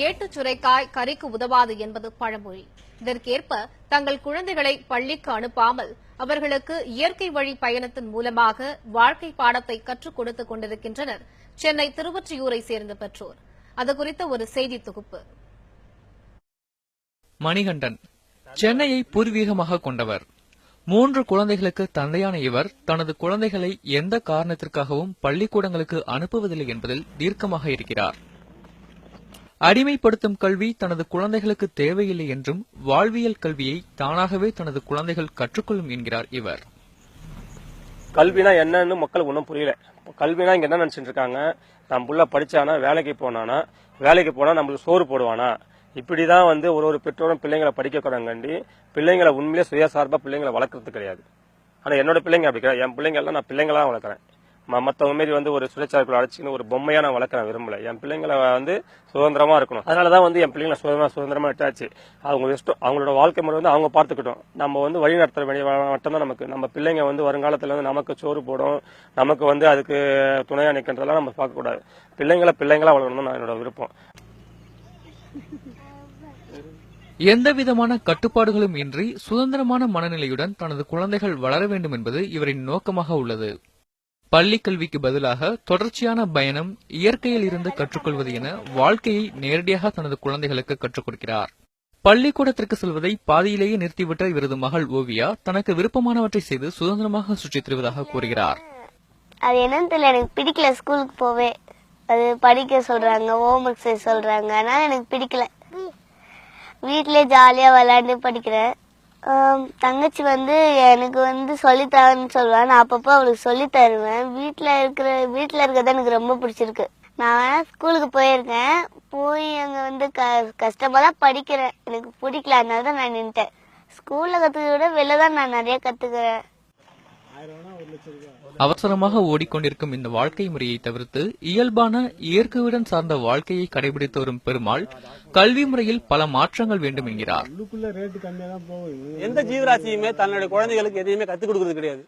ஏட்டுச் சுரைக்காய் கறிக்கு உதவாது என்பது பழமொழி. இதற்கேற்ப தங்கள் குழந்தைகளை பள்ளிக்கு அனுப்பாமல் அவர்களுக்கு இயற்கை வழி பயணத்தின் மூலமாக வாழ்க்கை பாடத்தை கற்றுக் கொடுத்துக் கொண்டிருக்கின்றனர் சென்னை திருவொற்றியூரை சேர்ந்த பெற்றோர். அது குறித்த ஒரு செய்தி தொகுப்பு. மணிகண்டன் சென்னையை பூர்வீகமாக கொண்டவர். 3 குழந்தைகளுக்கு தந்தையான இவர் தனது குழந்தைகளை எந்த காரணத்திற்காகவும் பள்ளிக்கூடங்களுக்கு அனுப்புவதில்லை என்பதில் தீர்க்கமாக இருக்கிறார். அடிமைப்படுத்தும் கல்வி தனது குழந்தைகளுக்கு தேவையில்லை என்றும் வாழ்வியல் கல்வியை தானாகவே தனது குழந்தைகள் கற்றுக்கொள்ளும் என்கிறார் இவர். கல்வினா என்னன்னு மக்களுக்கு ஒன்றும் புரியல. கல்வினா இங்க என்ன நினைச்சிட்டு இருக்காங்க, நம்ம புள்ள படிச்சானா வேலைக்கு போனா நம்மளுக்கு சோறு போடுவானா, இப்படிதான் ஒரு பெற்றோரும் பிள்ளைங்களை படிக்க கூடாங்கண்டி பிள்ளைங்களை உண்மையிலே சுயசார்பா பிள்ளைங்களை வளர்க்கறது கிடையாது. ஆனா என்னோட பிள்ளைங்க அப்படி கிடையாது. என் பிள்ளைங்க எல்லாம் நான் பிள்ளைங்களா வளர்க்குறேன். மற்றவங்க மாரி ஒரு சுயசார்புல அழைச்சின்னு ஒரு பொம்மையா நான் வளர்க்குறேன் விரும்பல. என் பிள்ளைங்களை சுதந்திரமா இருக்கணும். அதனாலதான் என் பிள்ளைங்களை சுதந்திரமா விட்டாச்சு. அவங்க இஷ்டம், அவங்களோட வாழ்க்கை முறை அவங்க பார்த்துக்கிட்டோம். நம்ம வழி நடத்த வேண்டிய மட்டும்தான் நமக்கு. நம்ம பிள்ளைங்க வருங்காலத்துல நமக்கு சோறு போடும், நமக்கு அதுக்கு துணையா நிற்கின்றதெல்லாம் நம்ம பார்க்க கூடாது. பிள்ளைங்களா வளர்க்கணும் தான் என்னோட விருப்பம். எந்தவிதமான கட்டுப்பாடுகளும் இன்றி சுதந்திரமான மனநிலையுடன் தனது குழந்தைகள் வளர வேண்டும் என்பது இவரின் நோக்கமாக உள்ளது. பள்ளி கல்விக்கு பதிலாக தொடர்ச்சியான பயணம், இயற்கையில் இருந்து கற்றுக்கொள்வது என வாழ்க்கையை நேரடியாக தனது குழந்தைகளுக்கு கற்றுக் கொடுக்கிறார். பள்ளிக்கூடத்திற்கு செல்வதை பாதியிலேயே நிறுத்திவிட்ட இவரது மகள் ஓவியா தனக்கு விருப்பமானவற்றை செய்து சுதந்திரமாக சுற்றித் திரிவதாக கூறுகிறார். அது என்னன்னு தெரியல, எனக்கு பிடிக்கல. ஸ்கூலுக்கு போவே அது படிக்க சொல்றாங்க, ஹோம்ஒர்க் செய்ய சொல்றாங்க. அதனால எனக்கு பிடிக்கல. வீட்டிலே ஜாலியா விளையாண்டு படிக்கிறேன். தங்கச்சி எனக்கு சொல்லித்தரேன்னு சொல்லுவேன். நான் அப்பப்போ அவளுக்கு சொல்லி தருவேன். வீட்டுல இருக்கிறது எனக்கு ரொம்ப பிடிச்சிருக்கு. நான் வேணா ஸ்கூலுக்கு போயிருக்கேன். போய் அங்க கஷ்டமா தான் படிக்கிறேன். எனக்கு பிடிக்கல, அதனாலதான் நான் நின்ட்டேன். ஸ்கூல்ல கத்துக்கிறத விட வெளில தான் நான் நிறைய கத்துக்கிறேன். அவசரமாக ஓடிக்கொண்டிருக்கும் இந்த வாழ்க்கை முறையை தவிர்த்து இயல்பான இயற்கையுடன் சார்ந்த வாழ்க்கையை கடைபிடித்து வரும் பெருமாள் கல்வி முறையில் பல மாற்றங்கள் வேண்டும் என்கிறார். எந்த ஜீவராசியுமே தன்னுடைய குழந்தைகளுக்கு எதையுமே கத்துக் கொடுக்கறது கிடையாது.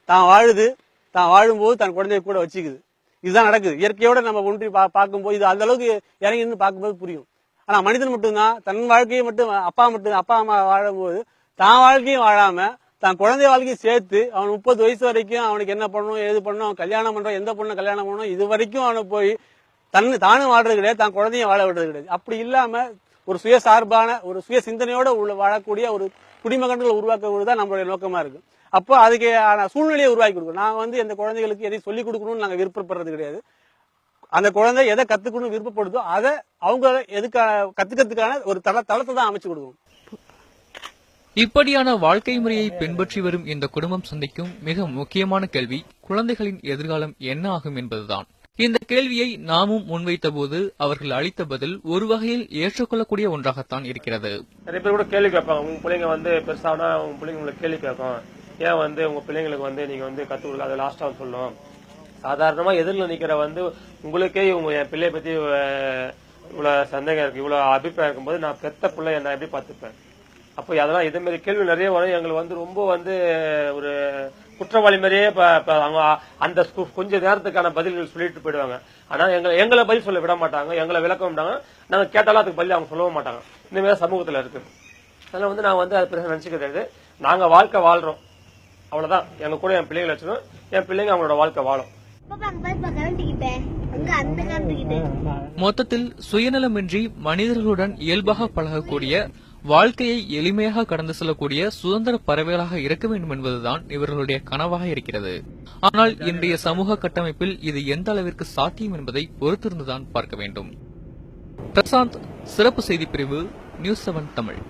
தான் வாழும்போது தன் குழந்தைய கூட வச்சுக்குது. இதுதான் நடக்குது. இயற்கையோட நம்ம ஒன்றி பார்க்கும்போது இது அந்த அளவுக்கு இறங்கி இருந்து பார்க்கும்போது புரியும். ஆனா மனிதன் மட்டும்தான் தன் வாழ்க்கையை மட்டும் அப்பா அம்மா வாழும்போது தான் வாழ்க்கையும் வாழாம தான் குழந்தை வாழ்க்கையும் சேர்த்து அவன் 30 வயசு வரைக்கும் அவனுக்கு என்ன பண்ணணும், ஏது பண்ணணும், அவன் கல்யாணம் பண்றான், எந்த பொண்ணு கல்யாணம் பண்ணணும், இது வரைக்கும் அவனை போய் தானும் வாழ்றது கிடையாது, தான் குழந்தையும் வாழ விடுறது கிடையாது. அப்படி இல்லாம ஒரு சுயசார்பான ஒரு சுய சிந்தனையோட வாழக்கூடிய ஒரு குடிமகன்களை உருவாக்குவதுதான் நம்மளுடைய நோக்கமா இருக்கு. அப்போ அதுக்கு சூழ்நிலையை உருவாக்கி கொடுக்கணும். நான் எந்த குழந்தைகளுக்கு எதையும் சொல்லிக் கொடுக்கணும்னு நாங்க விருப்பப்படுறது கிடையாது. அந்த குழந்தை எதை கத்துக்கணும்னு விருப்பப்படுதோ அதை அவங்க எதுக்கான கத்துக்கிறதுக்கான ஒரு தளத்தை தான் அமைச்சு கொடுக்கணும். இப்படியான வாழ்க்கை முறையை பின்பற்றி வரும் இந்த குடும்பம் சந்திக்கும் மிக முக்கியமான கேள்வி குழந்தைகளின் எதிர்காலம் என்ன ஆகும் என்பதுதான். இந்த கேள்வியை நாமும் முன்வைத்த போது அவர்கள் அளித்த பதில் ஒரு வகையில் ஏற்றுக்கொள்ளக்கூடிய ஒன்றாகத்தான் இருக்கிறது. நிறைய பேர் கூட கேள்வி கேட்பாங்க, உங்க பிள்ளைங்க பெருசானா உங்க பிள்ளைங்க உங்களுக்கு கேள்வி கேட்கும், ஏன் உங்க பிள்ளைங்களுக்கு நீங்க கத்து கொடுக்க அதை லாஸ்டா சொல்லணும். சாதாரணமா எதிரில் நிக்கிற உங்களுக்கே என் பிள்ளைய பத்தி இவ்வளவு சந்தேகம் இருக்கு, இவ்வளவு அபிப்பிராயம் இருக்கும்போது நான் பெத்த பிள்ளை என்ன எப்படி பாத்துப்பேன். அப்போ அதெல்லாம் இதே மாதிரி கேள்வி நிறைய வரும். எங்களுக்கு ரொம்ப ஒரு குற்றவாளி மாதிரியே அவங்க அந்த கொஞ்ச நேரத்துக்கான பதில்கள் சொல்லிட்டு போயிடுவாங்க. ஆனா எங்களை பதில் சொல்ல விட மாட்டாங்க, எங்களை விளக்க மாட்டாங்க. நாங்க கேட்டாலும் அதுக்கு பதில் அவங்க சொல்லவும் மாட்டாங்க. இந்த மாதிரி சமூகத்துல இருக்கு. அதனால நான் அதை பெருசா நினைச்சுக்கிறது. நாங்க வாழ்க்கை வாழ்றோம், அவ்வளவுதான். எங்க கூட என் பிள்ளைங்களை வச்சிடும், என் பிள்ளைங்க அவங்களோட வாழ்க்கை வாழும். மொத்தத்தில் சுயநலமின்றி மனிதர்களுடன் இயல்பாக பழகக்கூடிய, வாழ்க்கையை எளிமையாக கடந்து செல்லக்கூடிய சுதந்திர பறவைகளாக இருக்க வேண்டும் என்பதுதான் இவர்களுடைய கனவாக இருக்கிறது. ஆனால் இன்றைய சமூக கட்டமைப்பில் இது எந்த அளவிற்கு சாத்தியம் என்பதை பொறுத்திருந்துதான் பார்க்க வேண்டும். பிரசாந்த், சிறப்பு செய்தி பிரிவு, நியூஸ் 7 தமிழ்.